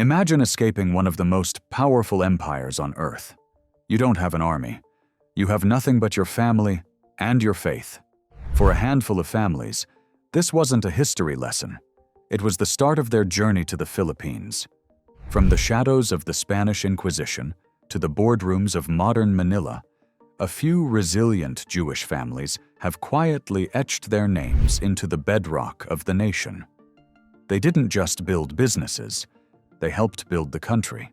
Imagine escaping one of the most powerful empires on Earth. You don't have an army. You have nothing but your family and your faith. For a handful of families, this wasn't a history lesson. It was the start of their journey to the Philippines. From the shadows of the Spanish Inquisition to the boardrooms of modern Manila, a few resilient Jewish families have quietly etched their names into the bedrock of the nation. They didn't just build businesses, they helped build the country.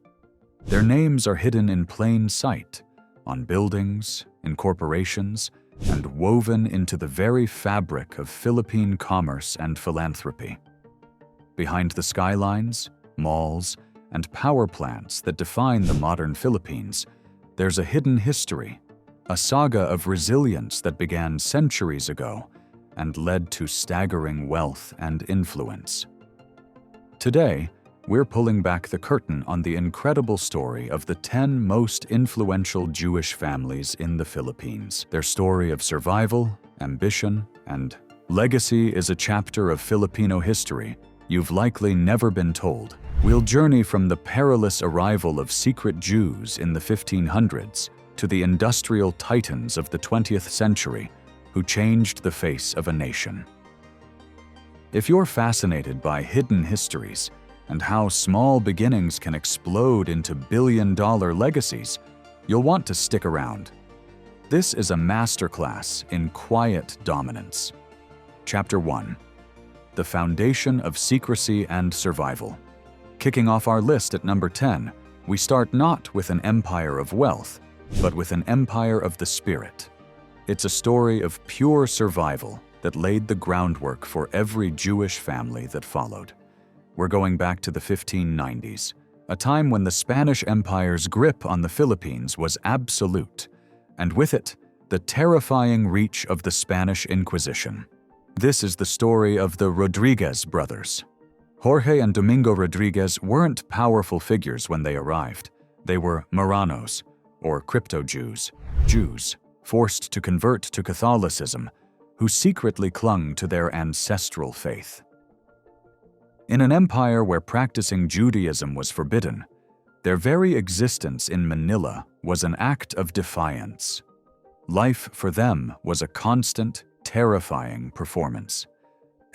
Their names are hidden in plain sight, on buildings, in corporations, and woven into the very fabric of Philippine commerce and philanthropy. Behind the skylines, malls, and power plants that define the modern Philippines, there's a hidden history, a saga of resilience that began centuries ago and led to staggering wealth and influence. Today, we're pulling back the curtain on the incredible story of the 10 most influential Jewish families in the Philippines. Their story of survival, ambition, and legacy is a chapter of Filipino history you've likely never been told. We'll journey from the perilous arrival of secret Jews in the 1500s to the industrial titans of the 20th century who changed the face of a nation. If you're fascinated by hidden histories and how small beginnings can explode into billion-dollar legacies, you'll want to stick around. This is a masterclass in quiet dominance. Chapter 1: The Foundation of Secrecy and Survival. Kicking off our list at number 10, we start not with an empire of wealth, but with an empire of the spirit. It's a story of pure survival that laid the groundwork for every Jewish family that followed. We're going back to the 1590s, a time when the Spanish Empire's grip on the Philippines was absolute, and with it, the terrifying reach of the Spanish Inquisition. This is the story of the Rodriguez brothers. Jorge and Domingo Rodriguez weren't powerful figures when they arrived. They were Marranos, or crypto-Jews, Jews forced to convert to Catholicism, who secretly clung to their ancestral faith. In an empire where practicing Judaism was forbidden, their very existence in Manila was an act of defiance. Life for them was a constant, terrifying performance.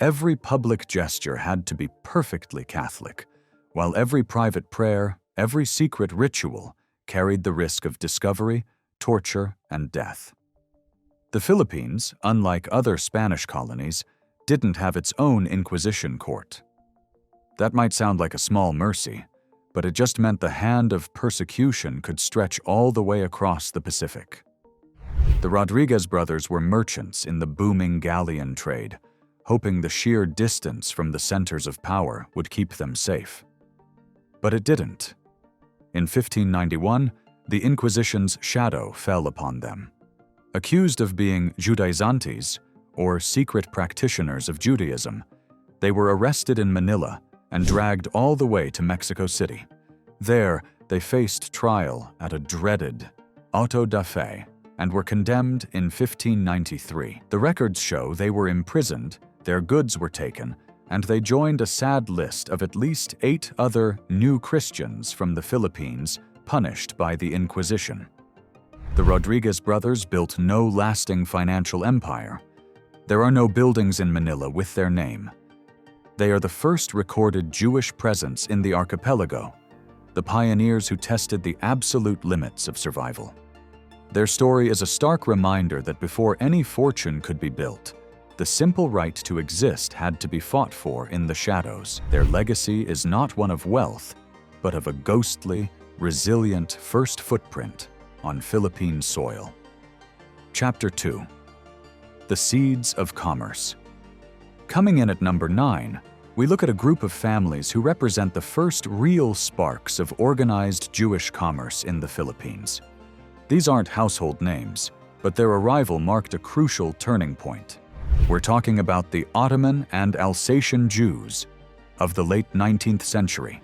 Every public gesture had to be perfectly Catholic, while every private prayer, every secret ritual carried the risk of discovery, torture, and death. The Philippines, unlike other Spanish colonies, didn't have its own Inquisition court. That might sound like a small mercy, but it just meant the hand of persecution could stretch all the way across the Pacific. The Rodriguez brothers were merchants in the booming galleon trade, hoping the sheer distance from the centers of power would keep them safe. But it didn't. In 1591, the Inquisition's shadow fell upon them. Accused of being Judaizantes, or secret practitioners of Judaism, they were arrested in Manila and dragged all the way to Mexico City. There, they faced trial at a dreaded auto da fe and were condemned in 1593. The records show they were imprisoned, their goods were taken, and they joined a sad list of at least 8 other new Christians from the Philippines punished by the Inquisition. The Rodriguez brothers built no lasting financial empire. There are no buildings in Manila with their name. They are the first recorded Jewish presence in the archipelago, the pioneers who tested the absolute limits of survival. Their story is a stark reminder that before any fortune could be built, the simple right to exist had to be fought for in the shadows. Their legacy is not one of wealth, but of a ghostly, resilient first footprint on Philippine soil. Chapter 2: The Seeds of Commerce. Coming in at number 9, we look at a group of families who represent the first real sparks of organized Jewish commerce in the Philippines. These aren't household names, but their arrival marked a crucial turning point. We're talking about the Ottoman and Alsatian Jews of the late 19th century.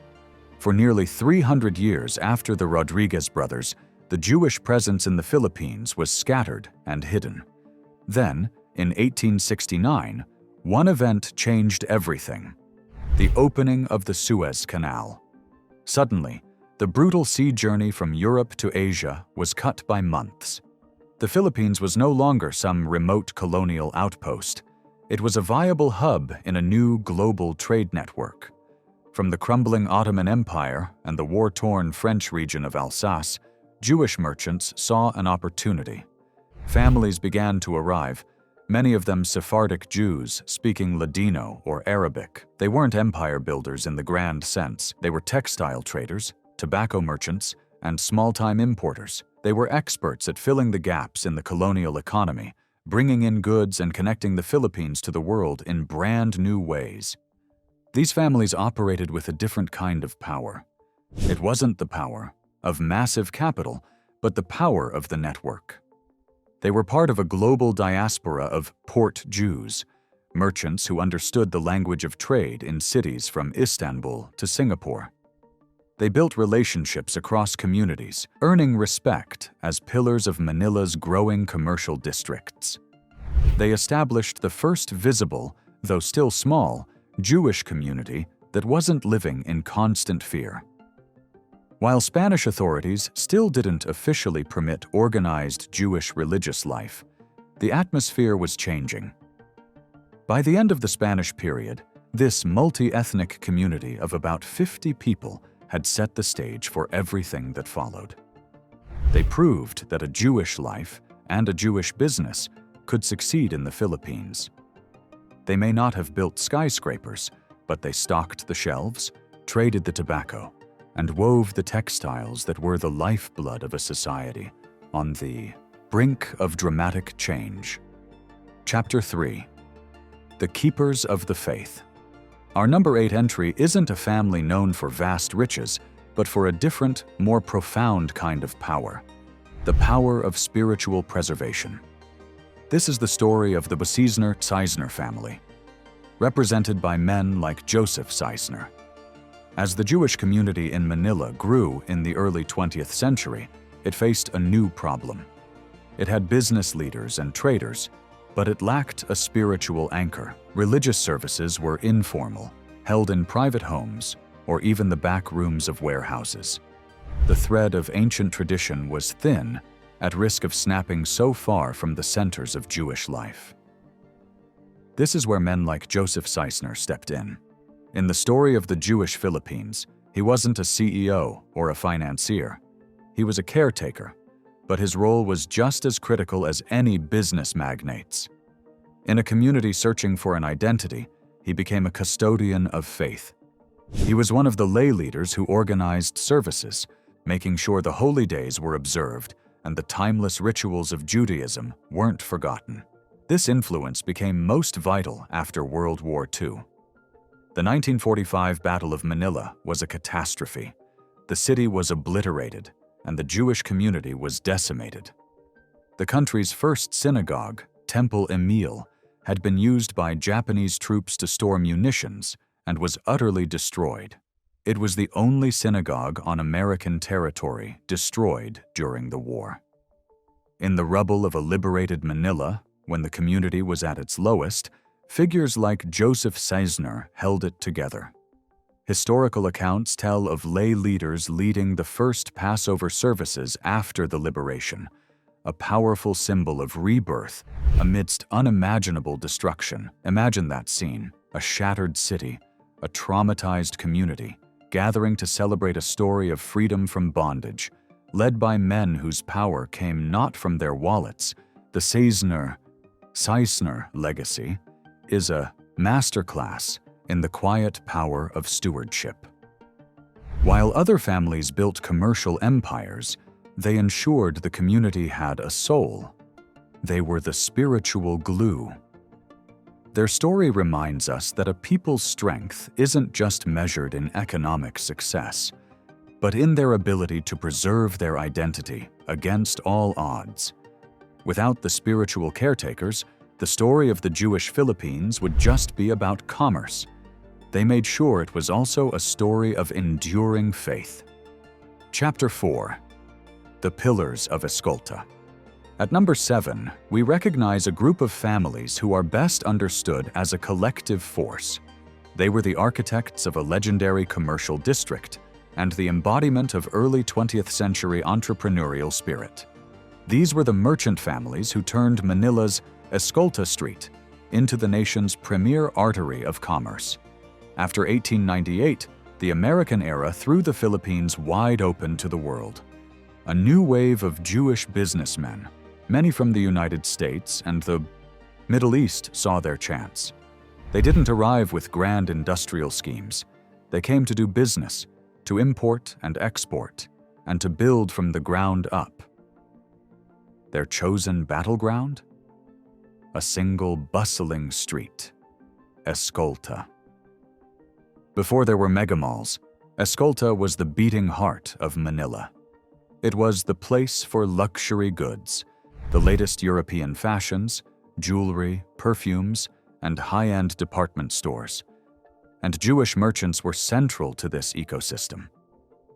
For nearly 300 years after the Rodriguez brothers, the Jewish presence in the Philippines was scattered and hidden. Then, in 1869, one event changed everything: the opening of the Suez Canal. Suddenly, the brutal sea journey from Europe to Asia was cut by months. The Philippines was no longer some remote colonial outpost. It was a viable hub in a new global trade network. From the crumbling Ottoman Empire and the war-torn French region of Alsace, Jewish merchants saw an opportunity. Families began to arrive, many of them Sephardic Jews speaking Ladino or Arabic. They weren't empire builders in the grand sense. They were textile traders, tobacco merchants, and small-time importers. They were experts at filling the gaps in the colonial economy, bringing in goods and connecting the Philippines to the world in brand new ways. These families operated with a different kind of power. It wasn't the power of massive capital, but the power of the network. They were part of a global diaspora of port Jews, merchants who understood the language of trade in cities from Istanbul to Singapore. They built relationships across communities, earning respect as pillars of Manila's growing commercial districts. They established the first visible, though still small, Jewish community that wasn't living in constant fear. While Spanish authorities still didn't officially permit organized Jewish religious life, the atmosphere was changing. By the end of the Spanish period, this multi-ethnic community of about 50 people had set the stage for everything that followed. They proved that a Jewish life and a Jewish business could succeed in the Philippines. They may not have built skyscrapers, but they stocked the shelves, traded the tobacco, and wove the textiles that were the lifeblood of a society on the brink of dramatic change. Chapter 3. The Keepers of the Faith. Our number 8 entry isn't a family known for vast riches, but for a different, more profound kind of power: the power of spiritual preservation. This is the story of the Seisner family, represented by men like Joseph Seisner. As the Jewish community in Manila grew in the early 20th century, it faced a new problem. It had business leaders and traders, but it lacked a spiritual anchor. Religious services were informal, held in private homes or even the back rooms of warehouses. The thread of ancient tradition was thin, at risk of snapping so far from the centers of Jewish life. This is where men like Joseph Seisner stepped in. In the story of the Jewish Philippines, he wasn't a CEO or a financier. He was a caretaker, but his role was just as critical as any business magnate's. In a community searching for an identity, he became a custodian of faith. He was one of the lay leaders who organized services, making sure the holy days were observed and the timeless rituals of Judaism weren't forgotten. This influence became most vital after World War II. The 1945 Battle of Manila was a catastrophe. The city was obliterated, and the Jewish community was decimated. The country's first synagogue, Temple Emil, had been used by Japanese troops to store munitions and was utterly destroyed. It was the only synagogue on American territory destroyed during the war. In the rubble of a liberated Manila, when the community was at its lowest, figures like Joseph Seisner held it together. Historical accounts tell of lay leaders leading the first Passover services after the liberation, a powerful symbol of rebirth amidst unimaginable destruction. Imagine that scene: a shattered city, a traumatized community, gathering to celebrate a story of freedom from bondage, led by men whose power came not from their wallets. The Seisner legacy is a masterclass in the quiet power of stewardship. While other families built commercial empires, they ensured the community had a soul. They were the spiritual glue. Their story reminds us that a people's strength isn't just measured in economic success, but in their ability to preserve their identity against all odds. Without the spiritual caretakers, the story of the Jewish Philippines would just be about commerce. They made sure it was also a story of enduring faith. Chapter 4. The Pillars of Escolta. At number 7, we recognize a group of families who are best understood as a collective force. They were the architects of a legendary commercial district, and the embodiment of early 20th century entrepreneurial spirit. These were the merchant families who turned Manila's Escolta Street into the nation's premier artery of commerce. After 1898, the American era threw the Philippines wide open to the world. A new wave of Jewish businessmen, many from the United States and the Middle East, saw their chance. They didn't arrive with grand industrial schemes. They came to do business, to import and export, and to build from the ground up. Their chosen battleground? A single bustling street, Escolta. Before there were megamalls, Escolta was the beating heart of Manila. It was the place for luxury goods, the latest European fashions, jewelry, perfumes, and high-end department stores. And Jewish merchants were central to this ecosystem.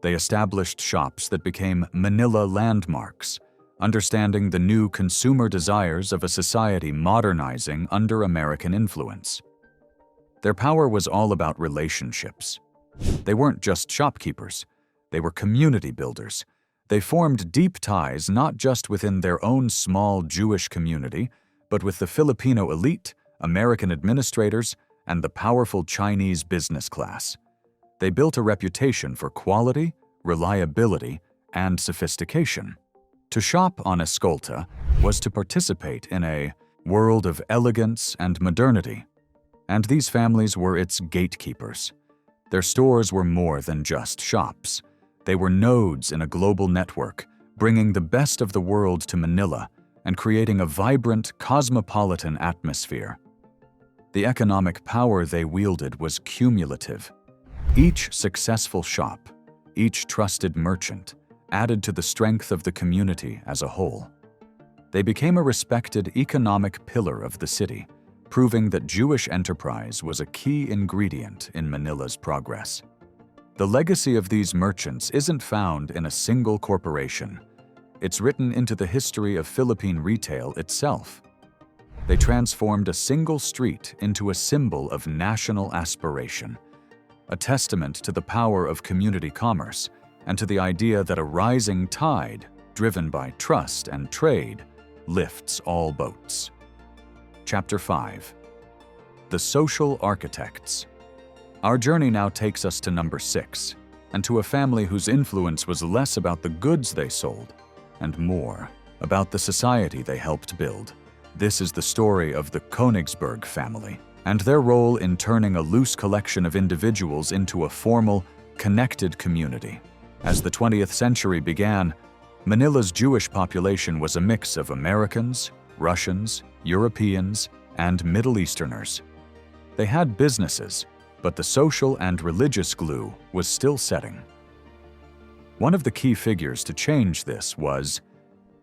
They established shops that became Manila landmarks, understanding the new consumer desires of a society modernizing under American influence. Their power was all about relationships. They weren't just shopkeepers, they were community builders. They formed deep ties not just within their own small Jewish community, but with the Filipino elite, American administrators, and the powerful Chinese business class. They built a reputation for quality, reliability, and sophistication. To shop on Escolta was to participate in a world of elegance and modernity, and these families were its gatekeepers. Their stores were more than just shops. They were nodes in a global network, bringing the best of the world to Manila and creating a vibrant, cosmopolitan atmosphere. The economic power they wielded was cumulative. Each successful shop, each trusted merchant, added to the strength of the community as a whole. They became a respected economic pillar of the city, proving that Jewish enterprise was a key ingredient in Manila's progress. The legacy of these merchants isn't found in a single corporation. It's written into the history of Philippine retail itself. They transformed a single street into a symbol of national aspiration, a testament to the power of community commerce and to the idea that a rising tide, driven by trust and trade, lifts all boats. Chapter 5. The Social Architects. Our journey now takes us to number 6, and to a family whose influence was less about the goods they sold and more about the society they helped build. This is the story of the Königsberg family and their role in turning a loose collection of individuals into a formal, connected community. As the 20th century began, Manila's Jewish population was a mix of Americans, Russians, Europeans, and Middle Easterners. They had businesses, but the social and religious glue was still setting. One of the key figures to change this was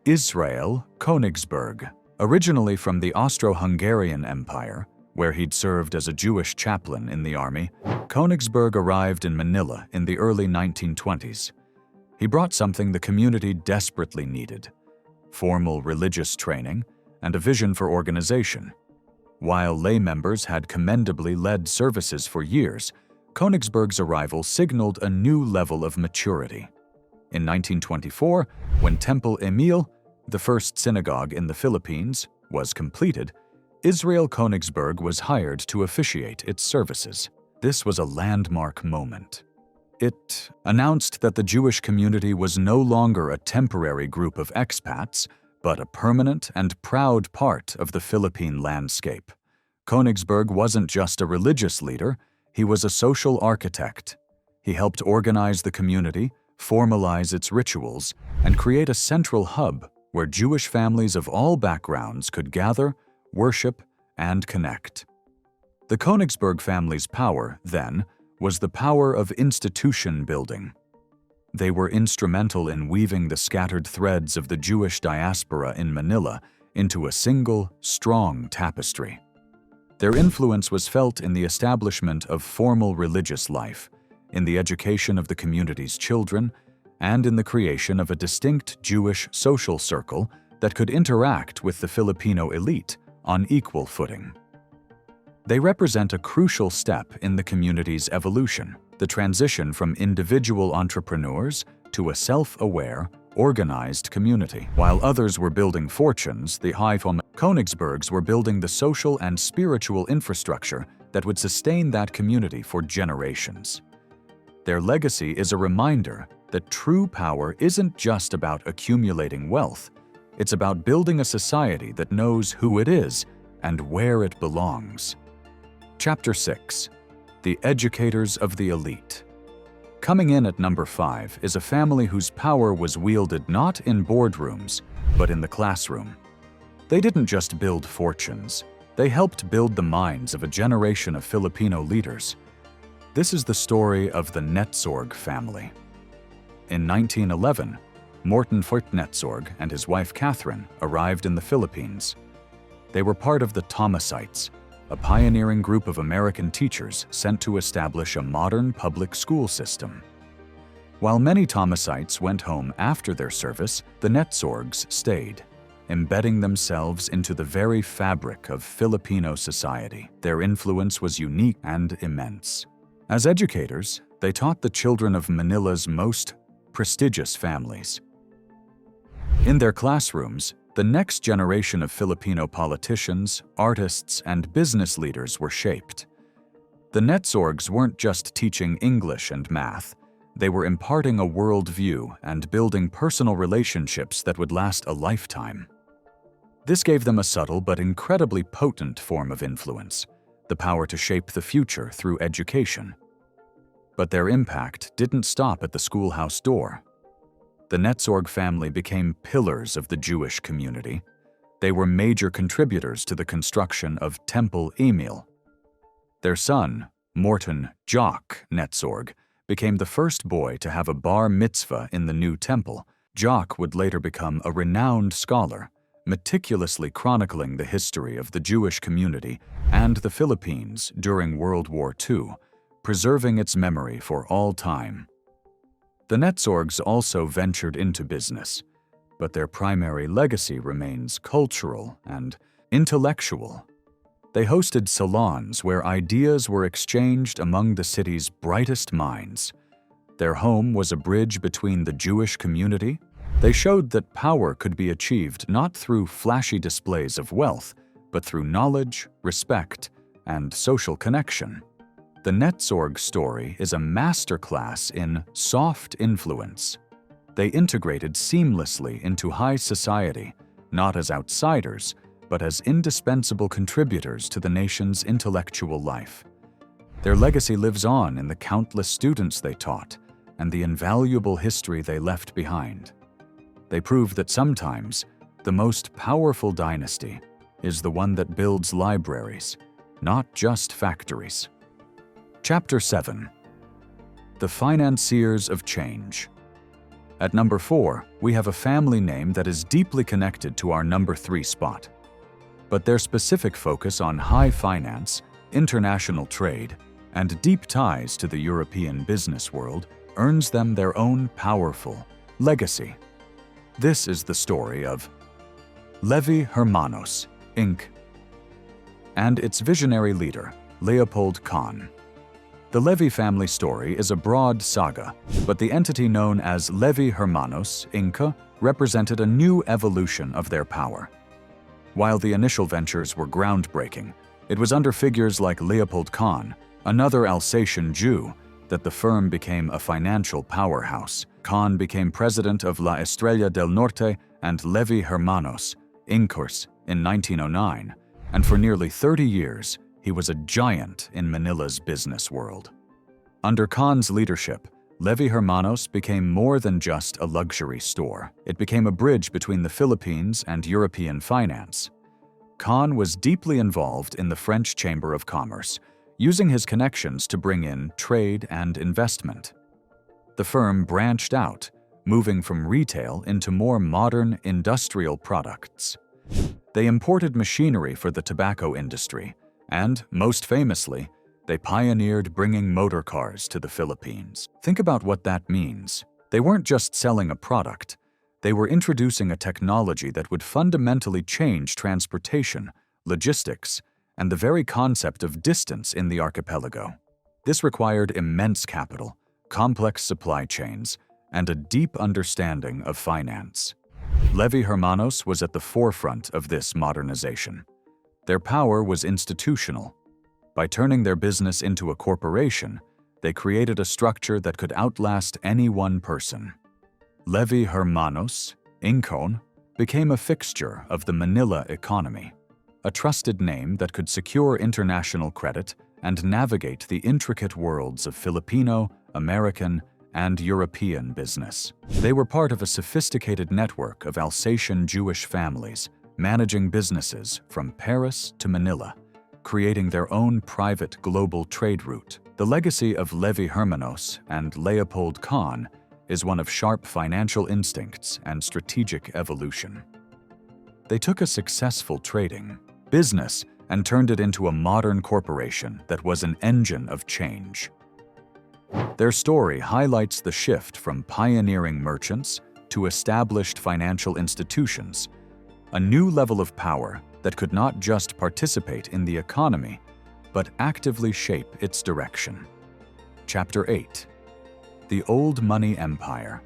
Israel Königsberg. Originally from the Austro-Hungarian Empire, where he'd served as a Jewish chaplain in the army, Königsberg arrived in Manila in the early 1920s. He brought something the community desperately needed: formal religious training and a vision for organization. While lay members had commendably led services for years, Königsberg's arrival signaled a new level of maturity. In 1924, when Temple Emil, the first synagogue in the Philippines, was completed, Israel Königsberg was hired to officiate its services. This was a landmark moment. It announced that the Jewish community was no longer a temporary group of expats, but a permanent and proud part of the Philippine landscape. Königsberg wasn't just a religious leader, he was a social architect. He helped organize the community, formalize its rituals, and create a central hub where Jewish families of all backgrounds could gather, worship, and connect. The Königsberg family's power, then, was the power of institution building. They were instrumental in weaving the scattered threads of the Jewish diaspora in Manila into a single, strong tapestry. Their influence was felt in the establishment of formal religious life, in the education of the community's children, and in the creation of a distinct Jewish social circle that could interact with the Filipino elite on equal footing. They represent a crucial step in the community's evolution. the transition from individual entrepreneurs to a self-aware, organized community. While others were building fortunes, the Königsbergs were building the social and spiritual infrastructure that would sustain that community for generations. Their legacy is a reminder that true power isn't just about accumulating wealth, it's about building a society that knows who it is and where it belongs. Chapter 6. The Educators of the Elite. Coming in at number 5 is a family whose power was wielded not in boardrooms, but in the classroom. They didn't just build fortunes, they helped build the minds of a generation of Filipino leaders. This is the story of the Netzorg family. In 1911, Morton Netzorg and his wife Catherine arrived in the Philippines. They were part of the Thomasites, a pioneering group of American teachers sent to establish a modern public school system. While many Thomasites went home after their service, the Netzorgs stayed, embedding themselves into the very fabric of Filipino society. Their influence was unique and immense. As educators, they taught the children of Manila's most prestigious families. In their classrooms, the next generation of Filipino politicians, artists, and business leaders were shaped. The Netzorgs weren't just teaching English and math, they were imparting a worldview and building personal relationships that would last a lifetime. This gave them a subtle but incredibly potent form of influence, the power to shape the future through education. But their impact didn't stop at the schoolhouse door. The Netzorg family became pillars of the Jewish community. They were major contributors to the construction of Temple Emil. Their son, Morton Jock Netzorg, became the first boy to have a bar mitzvah in the new temple. Jock would later become a renowned scholar, meticulously chronicling the history of the Jewish community and the Philippines during World War II, preserving its memory for all time. The Netzorgs also ventured into business, but their primary legacy remains cultural and intellectual. They hosted salons where ideas were exchanged among the city's brightest minds. Their home was a bridge between the Jewish community. They showed that power could be achieved not through flashy displays of wealth, but through knowledge, respect, and social connection. The Netzorg story is a masterclass in soft influence. They integrated seamlessly into high society, not as outsiders, but as indispensable contributors to the nation's intellectual life. Their legacy lives on in the countless students they taught and the invaluable history they left behind. They prove that sometimes the most powerful dynasty is the one that builds libraries, not just factories. Chapter 7. The Financiers of Change. At number 4, we have a family name that is deeply connected to our number 3 spot. But their specific focus on high finance, international trade, and deep ties to the European business world earns them their own powerful legacy. This is the story of Levi Hermanos, Inc., and its visionary leader, Leopold Kahn. The Levi family story is a broad saga, but the entity known as Levi Hermanos, Inc. represented a new evolution of their power. While the initial ventures were groundbreaking, it was under figures like Leopold Kahn, another Alsatian Jew, that the firm became a financial powerhouse. Kahn became president of La Estrella del Norte and Levi Hermanos, Inc. in 1909, and for nearly 30 years, he was a giant in Manila's business world. Under Kahn's leadership, Levi Hermanos became more than just a luxury store. It became a bridge between the Philippines and European finance. Kahn was deeply involved in the French Chamber of Commerce, using his connections to bring in trade and investment. The firm branched out, moving from retail into more modern industrial products. They imported machinery for the tobacco industry, and, most famously, they pioneered bringing motor cars to the Philippines. Think about what that means. They weren't just selling a product, they were introducing a technology that would fundamentally change transportation, logistics, and the very concept of distance in the archipelago. This required immense capital, complex supply chains, and a deep understanding of finance. Levi Hermanos was at the forefront of this modernization. Their power was institutional. By turning their business into a corporation, they created a structure that could outlast any one person. Levi Hermanos, Incon, became a fixture of the Manila economy, a trusted name that could secure international credit and navigate the intricate worlds of Filipino, American, and European business. They were part of a sophisticated network of Alsatian Jewish families, managing businesses from Paris to Manila, creating their own private global trade route. The legacy of Levi Hermanos and Leopold Kahn is one of sharp financial instincts and strategic evolution. They took a successful trading business and turned it into a modern corporation that was an engine of change. Their story highlights the shift from pioneering merchants to established financial institutions, a new level of power that could not just participate in the economy, but actively shape its direction. Chapter 8. The Old Money Empire.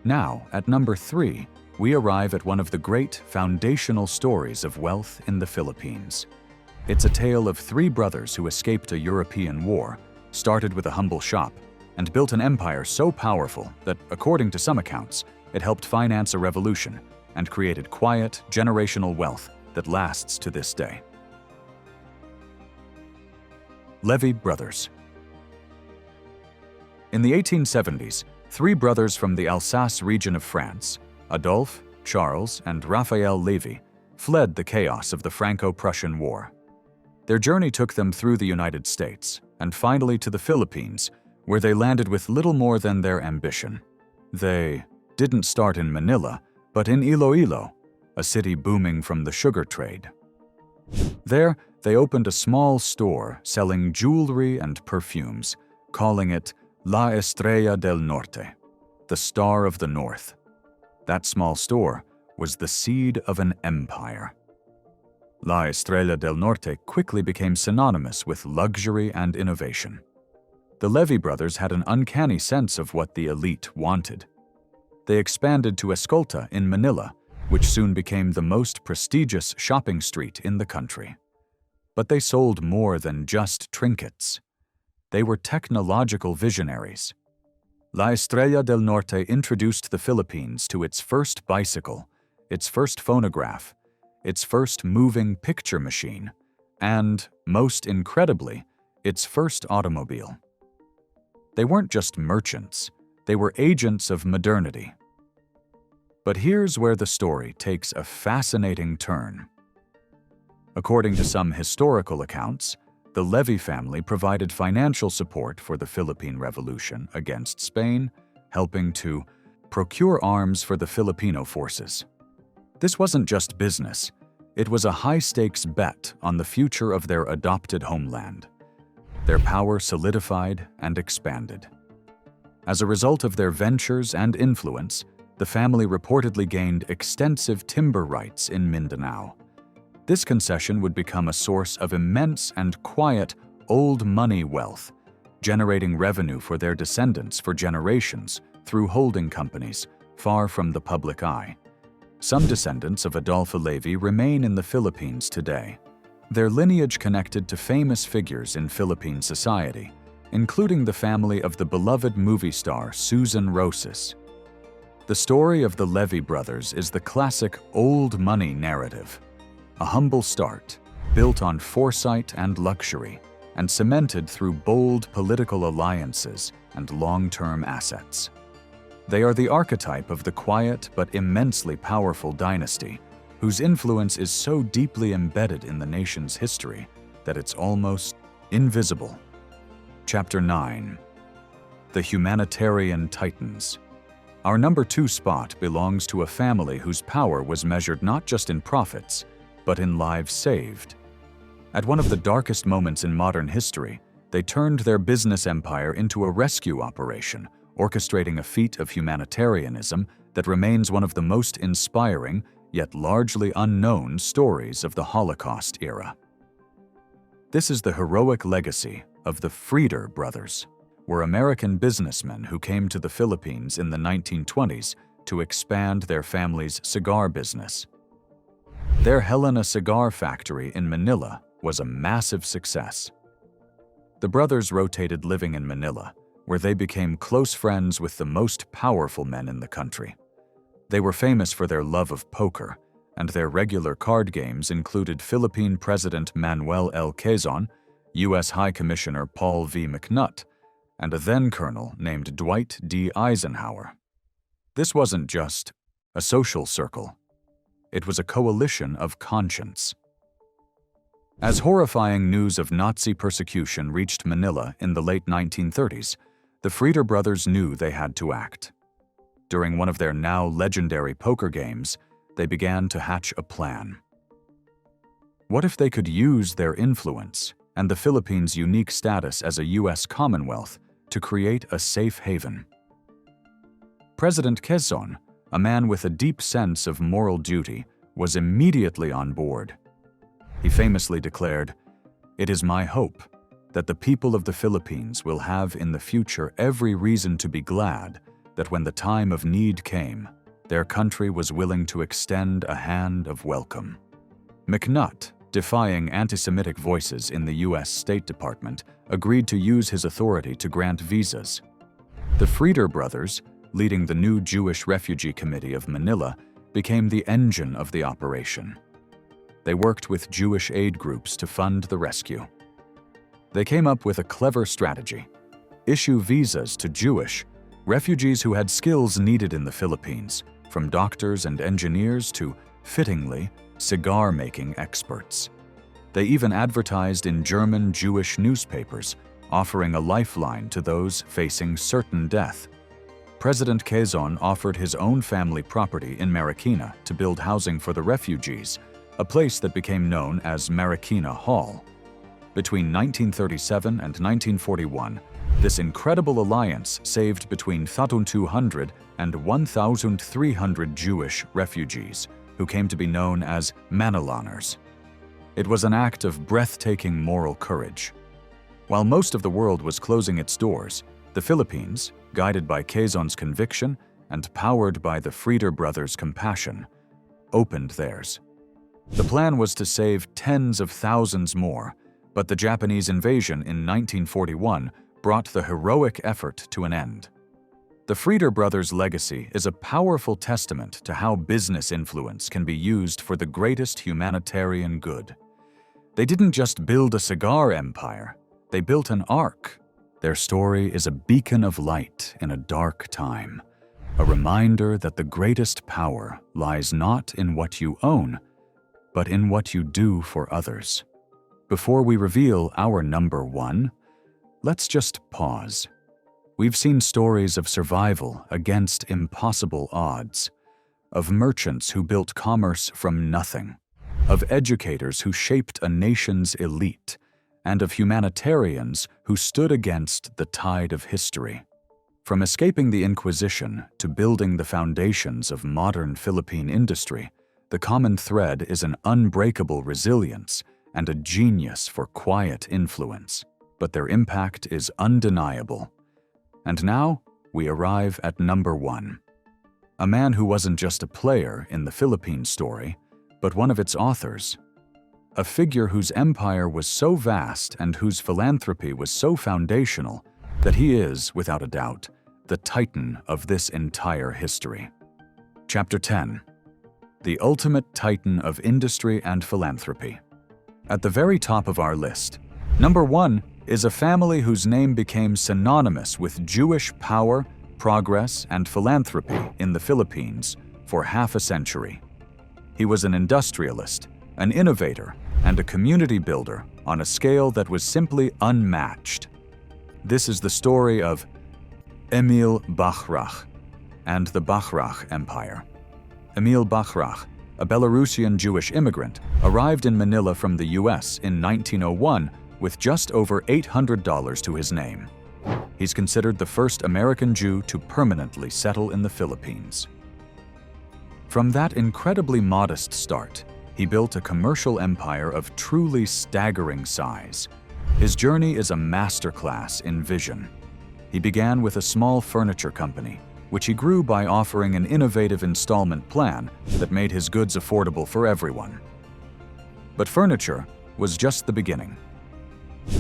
Now, at number 3, we arrive at one of the great foundational stories of wealth in the Philippines. It's a tale of 3 brothers who escaped a European war, started with a humble shop, and built an empire so powerful that, according to some accounts, it helped finance a revolution and created quiet, generational wealth that lasts to this day. Levi brothers. In the 1870s, 3 brothers from the Alsace region of France, Adolphe, Charles, and Raphael Levi, fled the chaos of the Franco-Prussian War. Their journey took them through the United States and finally to the Philippines, where they landed with little more than their ambition. They didn't start in Manila, but in Iloilo, a city booming from the sugar trade. There, they opened a small store selling jewelry and perfumes, calling it La Estrella del Norte, the Star of the North. That small store was the seed of an empire. La Estrella del Norte quickly became synonymous with luxury and innovation. The Levi brothers had an uncanny sense of what the elite wanted. They expanded to Escolta in Manila, which soon became the most prestigious shopping street in the country. But they sold more than just trinkets. They were technological visionaries. La Estrella del Norte introduced the Philippines to its first bicycle, its first phonograph, its first moving picture machine, and, most incredibly, its first automobile. They weren't just merchants, they were agents of modernity. But here's where the story takes a fascinating turn. According to some historical accounts, the Levi family provided financial support for the Philippine Revolution against Spain, helping to procure arms for the Filipino forces. This wasn't just business, it was a high-stakes bet on the future of their adopted homeland. Their power solidified and expanded. As a result of their ventures and influence, the family reportedly gained extensive timber rights in Mindanao. This concession would become a source of immense and quiet old money wealth, generating revenue for their descendants for generations through holding companies far from the public eye. Some descendants of Adolphe Levi remain in the Philippines today. Their lineage connected to famous figures in Philippine society, including the family of the beloved movie star Susan Rosas. The story of the Levi brothers is the classic old money narrative. A humble start, built on foresight and luxury, and cemented through bold political alliances and long-term assets. They are the archetype of the quiet but immensely powerful dynasty, whose influence is so deeply embedded in the nation's history that it's almost invisible. Chapter 9. The Humanitarian Titans. Our number 2 spot belongs to a family whose power was measured not just in profits, but in lives saved. At one of the darkest moments in modern history, they turned their business empire into a rescue operation, orchestrating a feat of humanitarianism that remains one of the most inspiring, yet largely unknown stories of the Holocaust era. This is the heroic legacy of the Frieder brothers were American businessmen who came to the Philippines in the 1920s to expand their family's cigar business. Their Helena cigar factory in Manila was a massive success. The brothers rotated living in Manila, where they became close friends with the most powerful men in the country. They were famous for their love of poker, and their regular card games included Philippine President Manuel L. Quezon, U.S. High Commissioner Paul V. McNutt, and a then-colonel named Dwight D. Eisenhower. This wasn't just a social circle. It was a coalition of conscience. As horrifying news of Nazi persecution reached Manila in the late 1930s, the Frieder brothers knew they had to act. During one of their now legendary poker games, they began to hatch a plan. What if they could use their influence and the Philippines' unique status as a U.S. Commonwealth to create a safe haven? President Quezon, a man with a deep sense of moral duty, was immediately on board. He famously declared, "It is my hope that the people of the Philippines will have in the future every reason to be glad that when the time of need came, their country was willing to extend a hand of welcome." McNutt, defying anti-Semitic voices in the U.S. State Department, agreed to use his authority to grant visas. The Frieder brothers, leading the new Jewish Refugee Committee of Manila, became the engine of the operation. They worked with Jewish aid groups to fund the rescue. They came up with a clever strategy: issue visas to Jewish refugees who had skills needed in the Philippines, from doctors and engineers to, fittingly, cigar-making experts. They even advertised in German Jewish newspapers, offering a lifeline to those facing certain death. President Quezon offered his own family property in Marikina to build housing for the refugees, a place that became known as Marikina Hall. Between 1937 and 1941, this incredible alliance saved between 200 and 1,300 Jewish refugees, who came to be known as Manilaners. It was an act of breathtaking moral courage. While most of the world was closing its doors, the Philippines, guided by Quezon's conviction and powered by the Frieder brothers' compassion, opened theirs. The plan was to save tens of thousands more, but the Japanese invasion in 1941 brought the heroic effort to an end. The Frieder brothers' legacy is a powerful testament to how business influence can be used for the greatest humanitarian good. They didn't just build a cigar empire, they built an ark. Their story is a beacon of light in a dark time, a reminder that the greatest power lies not in what you own, but in what you do for others. Before we reveal our number one, let's just pause. We've seen stories of survival against impossible odds, of merchants who built commerce from nothing, of educators who shaped a nation's elite, and of humanitarians who stood against the tide of history. From escaping the Inquisition to building the foundations of modern Philippine industry, the common thread is an unbreakable resilience and a genius for quiet influence. But their impact is undeniable. And now, we arrive at number one. A man who wasn't just a player in the Philippine story, but one of its authors. A figure whose empire was so vast and whose philanthropy was so foundational that he is, without a doubt, the titan of this entire history. Chapter 10. The ultimate titan of industry and philanthropy. At the very top of our list, number one is a family whose name became synonymous with Jewish power, progress, and philanthropy in the Philippines for half a century. He was an industrialist, an innovator, and a community builder on a scale that was simply unmatched. This is the story of Emil Bachrach and the Bachrach Empire. Emil Bachrach, a Belarusian Jewish immigrant, arrived in Manila from the U.S. in 1901 with just over $800 to his name. He's considered the first American Jew to permanently settle in the Philippines. From that incredibly modest start, he built a commercial empire of truly staggering size. His journey is a masterclass in vision. He began with a small furniture company, which he grew by offering an innovative installment plan that made his goods affordable for everyone. But furniture was just the beginning.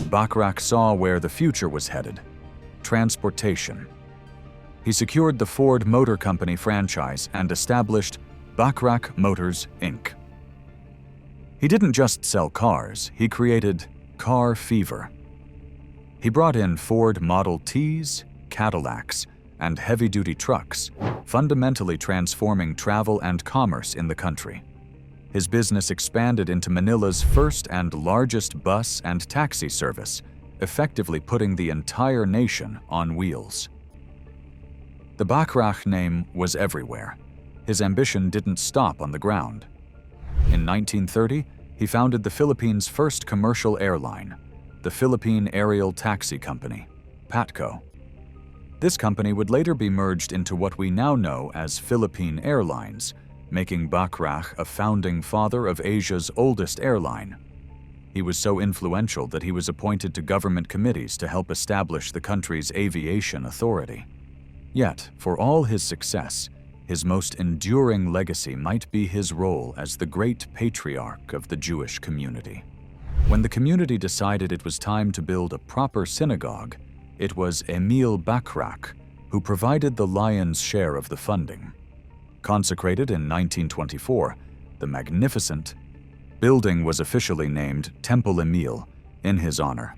Bachrach saw where the future was headed: transportation. He secured the Ford Motor Company franchise and established Bachrach Motors, Inc. He didn't just sell cars, he created car fever. He brought in Ford Model Ts, Cadillacs, and heavy-duty trucks, fundamentally transforming travel and commerce in the country. His business expanded into Manila's first and largest bus and taxi service, effectively putting the entire nation on wheels. The Bachrach name was everywhere. His ambition didn't stop on the ground. In 1930, he founded the Philippines' first commercial airline, the Philippine Aerial Taxi Company, PATCO. This company would later be merged into what we now know as Philippine Airlines, making Bachrach a founding father of Asia's oldest airline. He was so influential that he was appointed to government committees to help establish the country's aviation authority. Yet, for all his success, his most enduring legacy might be his role as the great patriarch of the Jewish community. When the community decided it was time to build a proper synagogue, it was Emil Bachrach who provided the lion's share of the funding. Consecrated in 1924, the magnificent building was officially named Temple Emil in his honor.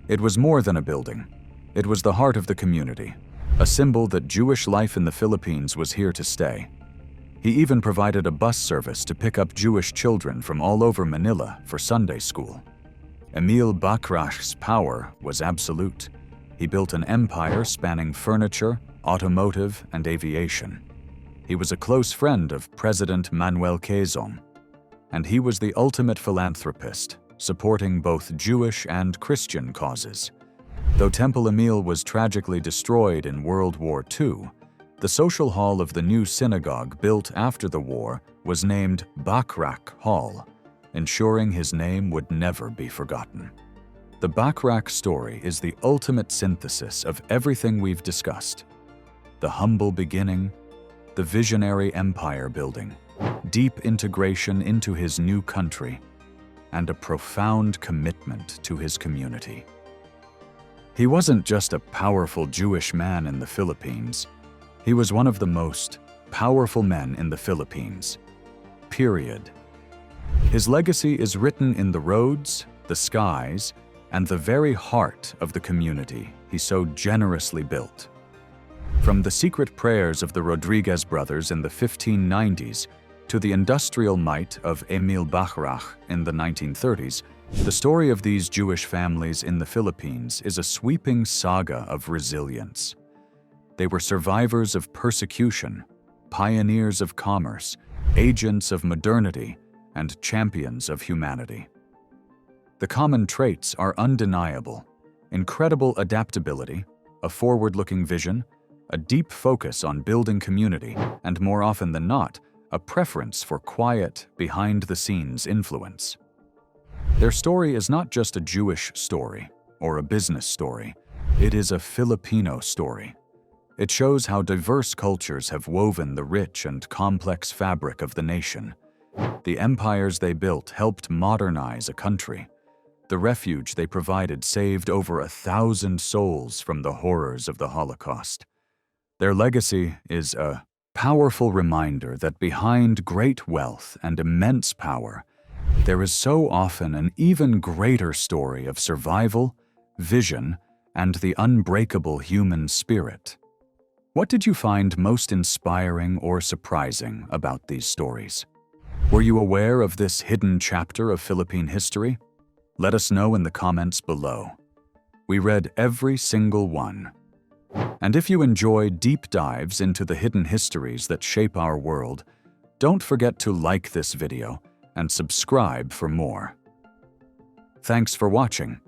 It was more than a building. It was the heart of the community, a symbol that Jewish life in the Philippines was here to stay. He even provided a bus service to pick up Jewish children from all over Manila for Sunday school. Emil Bachrach's power was absolute. He built an empire spanning furniture, automotive, and aviation. He was a close friend of President Manuel Quezon, and he was the ultimate philanthropist, supporting both Jewish and Christian causes. Though Temple Emil was tragically destroyed in World War II, the social hall of the new synagogue built after the war was named Bachrach Hall, ensuring his name would never be forgotten. The Bachrach story is the ultimate synthesis of everything we've discussed: the humble beginning, the visionary empire building, deep integration into his new country, and a profound commitment to his community. He wasn't just a powerful Jewish man in the Philippines. He was one of the most powerful men in the Philippines. Period. His legacy is written in the roads, the skies, and the very heart of the community he so generously built. From the secret prayers of the Rodriguez brothers in the 1590s to the industrial might of Emil Bachrach in the 1930s, the story of these Jewish families in the Philippines is a sweeping saga of resilience. They were survivors of persecution, pioneers of commerce, agents of modernity, and champions of humanity. The common traits are undeniable: incredible adaptability, a forward-looking vision, a deep focus on building community, and more often than not, a preference for quiet, behind-the-scenes influence. Their story is not just a Jewish story or a business story, it is a Filipino story. It shows how diverse cultures have woven the rich and complex fabric of the nation. The empires they built helped modernize a country. The refuge they provided saved over 1,000 souls from the horrors of the Holocaust. Their legacy is a powerful reminder that behind great wealth and immense power, there is so often an even greater story of survival, vision, and the unbreakable human spirit. What did you find most inspiring or surprising about these stories? Were you aware of this hidden chapter of Philippine history? Let us know in the comments below. We read every single one. And if you enjoy deep dives into the hidden histories that shape our world, don't forget to like this video and subscribe for more. Thanks for watching.